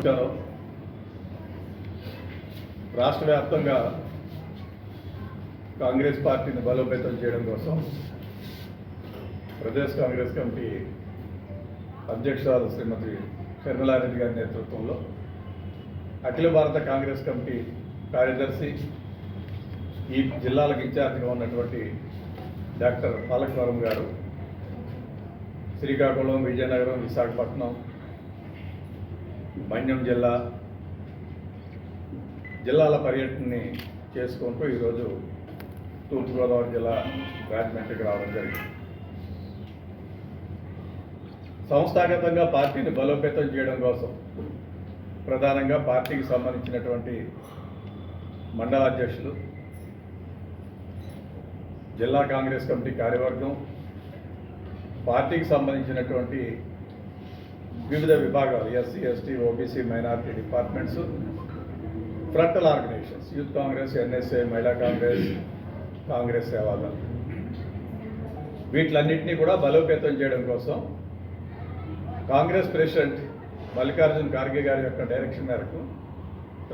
నమస్కారం. రాష్ట్ర వ్యాప్తంగా కాంగ్రెస్ పార్టీని బలోపేతం చేయడం కోసం ప్రదేశ్ కాంగ్రెస్ కమిటీ అధ్యక్షురాలు శ్రీమతి షర్మిలారెడ్డి గారి నేతృత్వంలో అఖిల భారత కాంగ్రెస్ కమిటీ కార్యదర్శి, ఈ జిల్లాలకు ఇన్ఛార్జిగా ఉన్నటువంటి డాక్టర్ పాలకవరం గారు శ్రీకాకుళం, విజయనగరం, విశాఖపట్నం, మన్యం జిల్లాల పర్యటనని చేసుకుంటూ ఈరోజు తూర్పుగోదావరి జిల్లా రాజమండ్రికి రావడం జరిగింది. సంస్థాగతంగా పార్టీని బలోపేతం చేయడం కోసం ప్రధానంగా పార్టీకి సంబంధించినటువంటి మండల అధ్యక్షులు, జిల్లా కాంగ్రెస్ కమిటీ కార్యవర్గం, పార్టీకి సంబంధించినటువంటి వివిధ విభాగాలు, SC, ST, OBC, minority departments, frontal organisations, youth Congress, NSA, మహిళా కాంగ్రెస్, కాంగ్రెస్ సేవాదళం, వీటిలన్నింటినీ కూడా బలోపేతం చేయడం కోసం కాంగ్రెస్ ప్రెసిడెంట్ మల్లికార్జున్ ఖార్గే గారి యొక్క డైరెక్షన్ మేరకు,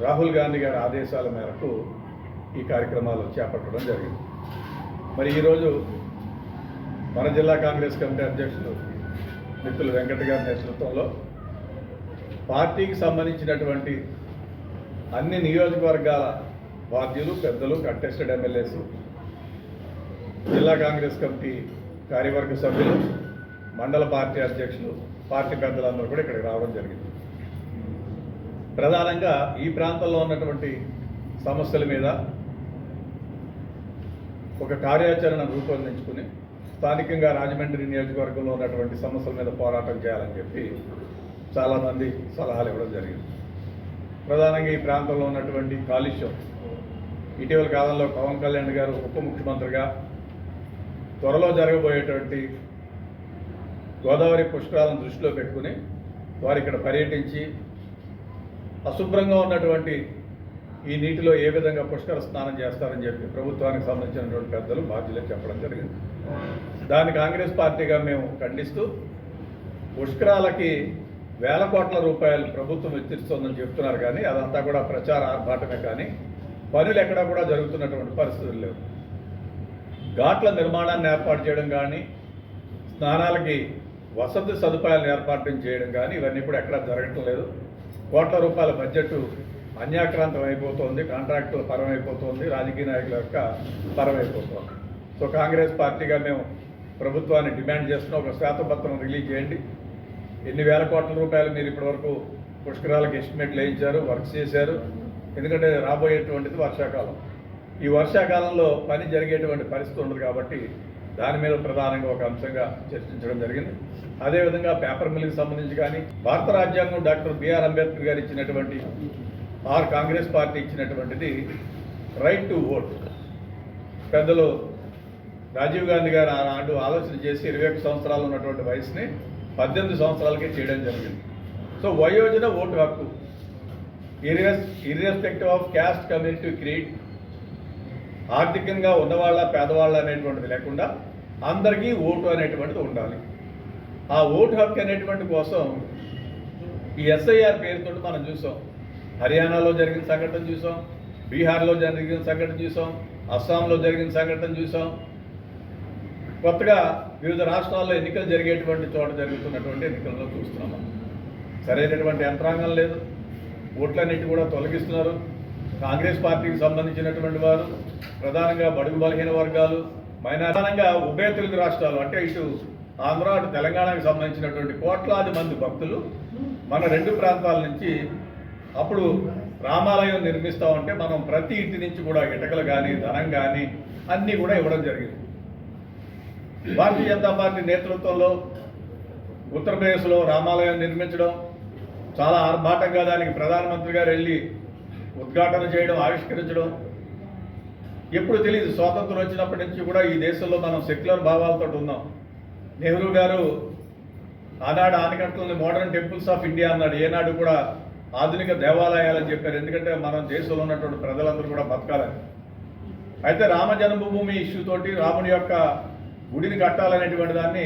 రాహుల్ గాంధీ గారి ఆదేశాల మేరకు ఈ కార్యక్రమాలు చేపట్టడం జరిగింది. మరి ఈరోజు మన జిల్లా కాంగ్రెస్ కమిటీ అధ్యక్షులు మిత్రులు వెంకట గారి నేతృత్వంలో పార్టీకి సంబంధించినటువంటి అన్ని నియోజకవర్గాల బాధ్యులు, పెద్దలు, కంటెస్టెడ్ ఎమ్మెల్యేస్, జిల్లా కాంగ్రెస్ కమిటీ కార్యవర్గ సభ్యులు, మండల పార్టీ అధ్యక్షులు, పార్టీ పెద్దలందరూ కూడా ఇక్కడికి రావడం జరిగింది. ప్రధానంగా ఈ ప్రాంతంలో ఉన్నటువంటి సమస్యల మీద ఒక కార్యాచరణ రూపొందించుకుని స్థానికంగా రాజమండ్రి నియోజకవర్గంలో ఉన్నటువంటి సమస్యల మీద పోరాటం చేయాలని చెప్పి చాలామంది సలహాలు ఇవ్వడం జరిగింది. ప్రధానంగా ఈ ప్రాంతంలో ఉన్నటువంటి కాలుష్యం, ఇటీవల కాలంలో పవన్ కళ్యాణ్ గారు ఉప ముఖ్యమంత్రిగా త్వరలో జరగబోయేటువంటి గోదావరి పుష్కరాలను దృష్టిలో పెట్టుకుని వారు ఇక్కడ పర్యటించి అశుభ్రంగా ఉన్నటువంటి ఈ నీటిలో ఏ విధంగా పుష్కర స్నానం చేస్తారని చెప్పి ప్రభుత్వానికి సంబంధించినటువంటి పెద్దలు బాధ్యులకు చెప్పడం జరిగింది. దాన్ని కాంగ్రెస్ పార్టీగా మేము ఖండిస్తూ, పుష్కరాలకి వేల కోట్ల రూపాయలు ప్రభుత్వం వెచ్చిస్తోందని చెప్తున్నారు, కానీ అదంతా కూడా ప్రచార ఆర్భాటమే, కానీ పనులు ఎక్కడా కూడా జరుగుతున్నటువంటి పరిస్థితులు లేవు. ఘాట్ల నిర్మాణాన్ని ఏర్పాటు చేయడం కానీ, స్నానాలకి వసతి సదుపాయాలను ఏర్పాటు చేయడం కానీ ఇవన్నీ కూడా ఎక్కడా జరగటం లేదు. కోట్ల రూపాయల బడ్జెట్ అన్యాక్రాంతం అయిపోతుంది, కాంట్రాక్టుల పరమైపోతుంది, రాజకీయ నాయకుల యొక్క పరమైపోతుంది. సో కాంగ్రెస్ పార్టీగా మేము ప్రభుత్వాన్ని డిమాండ్ చేస్తున్నాం, ఒక శ్వేతపత్రం రిలీజ్ చేయండి. ఎన్ని వేల కోట్ల రూపాయలు మీరు ఇప్పటివరకు పుష్కరాలకు ఎస్టిమేట్లు వేయించారు, వర్క్స్ చేశారు. ఎందుకంటే రాబోయేటువంటిది వర్షాకాలం. ఈ వర్షాకాలంలో పని జరిగేటువంటి పరిస్థితి ఉండదు కాబట్టి దాని మీద ప్రధానంగా ఒక అంశంగా చర్చించడం జరిగింది. అదేవిధంగా పేపర్ మిల్కి సంబంధించి కానీ, భారత రాజ్యాంగం డాక్టర్ బిఆర్ అంబేద్కర్ గారు ఇచ్చినటువంటి కాంగ్రెస్ పార్టీ ఇచ్చినటువంటిది రైట్ టు ఓట్. పెద్దలు రాజీవ్ గాంధీ గారు ఆనాడు ఆలోచన చేసి 21 సంవత్సరాలు ఉన్నటువంటి వయసుని 18 సంవత్సరాలకే చేయడం జరిగింది. సో వయోజన ఓటు హక్కు, irrespective of caste, community, creed, ఆర్థికంగా ఉన్నవాళ్ళ పేదవాళ్ళ అనేటువంటిది లేకుండా అందరికీ ఓటు అనేటువంటిది ఉండాలి. ఆ ఓటు హక్కు అనేటువంటి కోసం ఈ ఎస్ఐఆర్ పేరుతో మనం చూసాం. హర్యానాలో జరిగిన సంఘటన చూసాం, బీహార్లో జరిగిన సంఘటన చూసాం, అస్సాంలో జరిగిన సంఘటన చూసాం. కొత్తగా వివిధ రాష్ట్రాల్లో ఎన్నికలు జరిగేటువంటి చోట జరుగుతున్నటువంటి ఎన్నికల్లో చూస్తున్నాం. సరైనటువంటి యంత్రాంగం లేదు, ఓట్లన్నిటి కూడా తొలగిస్తున్నారు. కాంగ్రెస్ పార్టీకి సంబంధించినటువంటి వారు, ప్రధానంగా బడుగు బలహీన వర్గాలు, ప్రధానంగా ఉభయ తెలుగు రాష్ట్రాలు అంటే ఇటు ఆంధ్ర, అటు తెలంగాణకు సంబంధించినటువంటి కోట్లాది మంది భక్తులు మన రెండు ప్రాంతాల నుంచి అప్పుడు రామాలయం నిర్మిస్తామంటే మనం ప్రతి ఇంటి నుంచి కూడా ఇటకలు కానీ, ధనం కానీ అన్నీ కూడా ఇవ్వడం జరిగింది. భారతీయ జనతా పార్టీ నేతృత్వంలో ఉత్తరప్రదేశ్లో రామాలయం నిర్మించడం, చాలా ఆర్భాటంగా దానికి ప్రధానమంత్రి గారు వెళ్ళి ఉద్ఘాటన చేయడం, ఆవిష్కరించడం. ఎప్పుడు తెలియదు, స్వాతంత్రం వచ్చినప్పటి నుంచి కూడా ఈ దేశంలో మనం సెక్యులర్ భావాలతో ఉన్నాం. నెహ్రూ గారు ఆనాడు ఆనకట్టలని మోడర్న్ టెంపుల్స్ ఆఫ్ ఇండియా అన్నాడు, ఏనాడు కూడా ఆధునిక దేవాలయాలని చెప్పారు. ఎందుకంటే మనం దేశంలో ఉన్నటువంటి ప్రజలందరూ కూడా బతకాలని. అయితే రామ జన్మభూమి ఇష్యూ తోటి, రాముడి యొక్క గుడిని కట్టాలనేటువంటి దాన్ని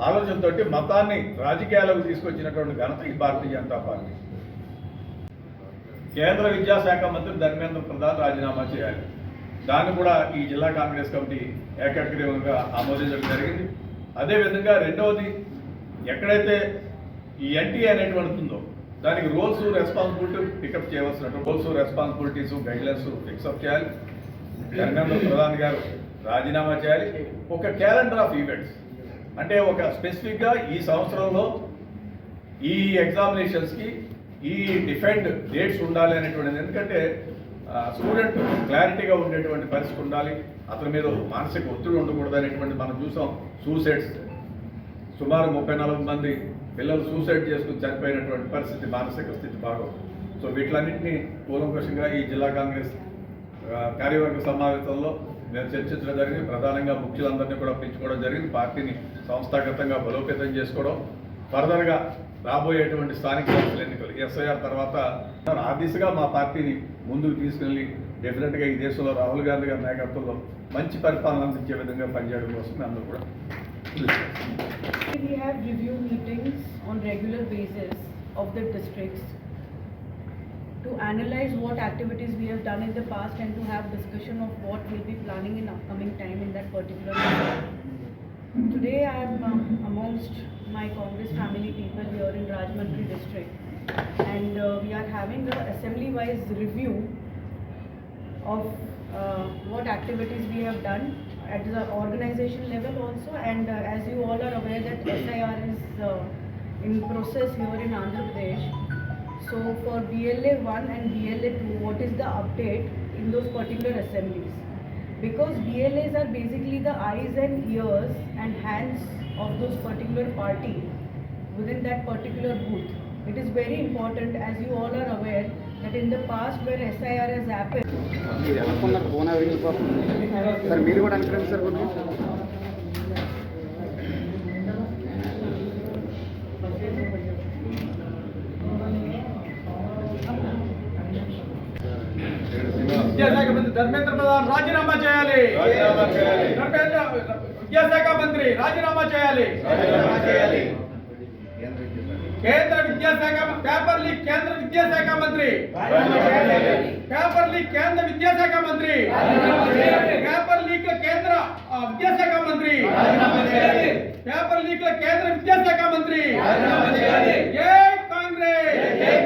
ఆలోచనతోటి మతాన్ని రాజకీయాలకు తీసుకొచ్చినటువంటి ఘనత ఈ భారతీయ జనతా పార్టీ. కేంద్ర విద్యాశాఖ మంత్రి ధర్మేంద్ర ప్రధాన్ రాజీనామా చేయాలి. దాన్ని కూడా ఈ జిల్లా కాంగ్రెస్ కమిటీ ఏకగ్రీవంగా ఆమోదించడం జరిగింది. అదేవిధంగా రెండవది, ఎక్కడైతే ఈ ఎన్టీ అనేటువంటిది ఉందో దానికి రోల్స్ రెస్పాన్సిబిలిటీ పికప్ చేయవలసినటువంటి రోల్స్ రెస్పాన్సిబిలిటీస్ గైడ్లైన్స్ ఫిక్సప్ చేయాలి. ధర్మేంద్ర ప్రధాన్ గారు రాజీనామా చేయాలి. ఒక క్యాలెండర్ ఆఫ్ ఈవెంట్స్ అంటే ఒక స్పెసిఫిక్గా ఈ సంవత్సరంలో ఈ ఎగ్జామినేషన్స్కి ఈ డిఫైన్డ్ డేట్స్ ఉండాలి అనేటువంటిది. ఎందుకంటే స్టూడెంట్ క్లారిటీగా ఉండేటువంటి పరిస్థితి ఉండాలి, అతని మీద మానసిక ఒత్తిడి ఉండకూడదు అనేటువంటి మనం చూసాం. సూసైడ్స్ సుమారు 34 మంది పిల్లలు సూసైడ్ చేసుకుని చనిపోయినటువంటి పరిస్థితి, మానసిక స్థితి బాగోదు. సో వీటిలన్నింటినీ కూలంకషంగా ఈ జిల్లా కాంగ్రెస్ కార్యవర్గ సమావేశంలో మేము చర్చించడం జరిగింది. ప్రధానంగా ముఖ్యులందరినీ కూడా పెంచుకోవడం జరిగింది. పార్టీని సంస్థాగతంగా బలోపేతం చేసుకోవడం, ఫర్దర్గా రాబోయేటువంటి స్థానిక సంస్థల ఎన్నికలు ఎస్ఐఆర్ తర్వాత ఆ దిశగా మా పార్టీని ముందుకు తీసుకెళ్ళి డెఫినెట్గా ఈ దేశంలో రాహుల్ గాంధీ గారి నాయకత్వంలో మంచి పరిపాలన అందించే విధంగా పనిచేయడం కోసం అందరూ కూడా. We have review meetings on regular basis of the districts to analyze what activities we have done in the past and to have discussion of what we'll be planning in upcoming time in that particular area. Today I am amongst my Congress family people here in Rajahmundry district, and we are having a assembly wise review of what activities we have done at the organization level also, and as you all are aware that SIR is in process here in Andhra Pradesh. So for BLA 1 and BLA 2, what is the update in those particular assemblies? Because BLAs are basically the eyes and ears and hands of those particular parties within that particular booth. It is very important, as you all are aware, that in the past where SIR has happened. Sir మీరు కూడా అనుకోండి sir కొన్ని విద్యాశాఖ మంత్రి ధర్మేంద్ర ప్రధాన్ రాజీనామా చేయాలి. విద్యాశాఖ మంత్రి రాజీనామా చేయాలి. కేంద్ర విద్యాశాఖ పేపర్ లీక్ కేంద్ర విద్యాశాఖ మంత్రి పేపర్ లీక్ కేంద్ర విద్యాశాఖ మంత్రి పేపర్ లీక్ కేంద్ర విద్యాశాఖ మంత్రి పేపర్ లీక్ కేంద్ర విద్యాశాఖ మంత్రి జై కాంగ్రెస్.